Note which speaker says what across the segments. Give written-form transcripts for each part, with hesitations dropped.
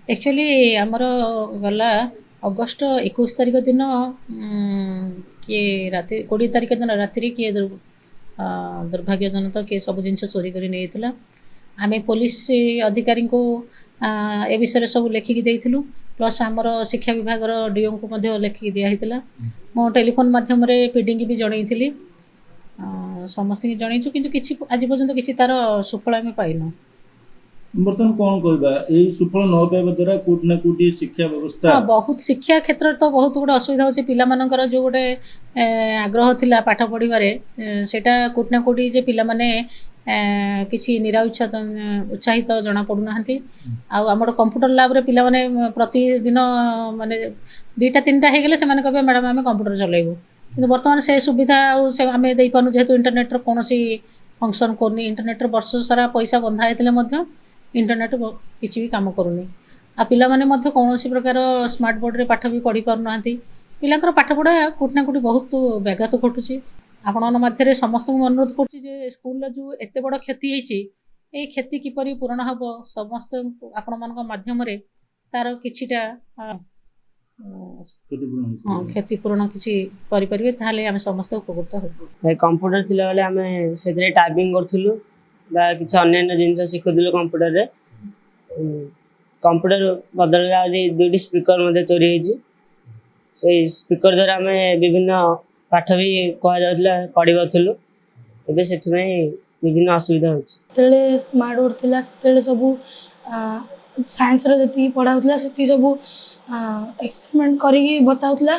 Speaker 1: actually आमर गला August 21 तारिख दिन किए राति 20 तारिख दिन राति किए दुर्भाग्यजनक किए सब जिन चोरी कर नहीं आम पुलिस अधिकारी को ए विषय सब लिखिकी देलु प्लस आमर शिक्षा विभाग डीओ को लिखिकी दिखाई मो टेलीफोन मध्यम पीडी की भी जनई समस्त जनईचु कि आज पर्यटन किसी तार सुफल आम पाइन
Speaker 2: बर्तमान कौन कहबा एई सुफल न पाइबा द्वारा कोट ना कोटी शिक्षा व्यवस्था
Speaker 1: हाँ बहुत शिक्षा क्षेत्र तो बहुत गोटे असुविधा होची पिला मानकर जो गोटे आग्रह थिला पाठ पढ़िबारे सेटा कोट ना कोटी जे पिला माने किछि उत्साहित जना पड़ू नाहंती आमर कंप्यूटर लैब रे पिला माने प्रतिदिन माने 2टा 3टा हे गेले से माने कहबे मैडम आमे कंप्यूटर चलाइबो किंतु वर्तमान से सुविधा आम दे पानु जेहेतु इंटरनेट रो कोनोसी फंक्शन करनी इंटरनेट रो वर्ष सारा पैसा बंधा हेतले मध्य इंटरनेट किसी भी काम करूनी आ पिला माने मध्य कौन प्रकार स्मार्ट बोर्ड रे पाठ भी पढ़ी पार ना पिलांकर पाठ पढ़ा कोटी ना कोटी बहुत व्याघात घटुची आपण मध्य समस्त को अनुरोध करुच्ची जे स्कूल जो एत बड़ क्षति होती ये क्षति किपरि पूरण हम समस्त आपण मान माध्यम तार किछिटा क्षतिपूरण किसी करें आम समस्त उपकृत हो
Speaker 3: कंप्यूटर थिला बेले आमे सेतरे टाइपिंग करथुलु बा किछ अन्य जिनस शिखुलु कंप्यूटर रे कंप्यूटर बदल दुईटी स्पीकर मध्य चोरी होइछि से स्पीकर द्वारा आमे विभिन्न पाठ भी कह जाउतला पढ़ी पाथुलु एबे सेथमे विभिन्न असुविधा होइछि
Speaker 4: तेले स्मार्ट बोर्ड थिला तेले सब साइंस रो जति पढ़ाउतला सेति सब एक्सपेरिमेंट करी बताउतला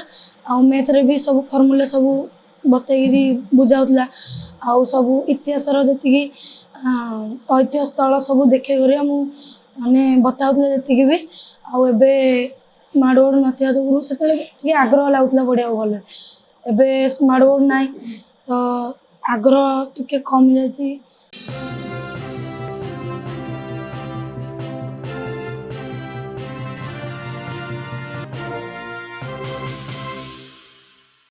Speaker 4: आ मैथ रे भी सब फार्मूला सब बतैरी बुझाउतला आ सब इतिहास रो जति ऐतिह्य स्थल सब देखे माने बताउतला जति भी आबे स्मार्ट बोर्ड नथिया तो से आग्रह लगुला पढ़िया भल एबे स्मार्ट बोर्ड नाई तो आग्रह टिके कम जाइए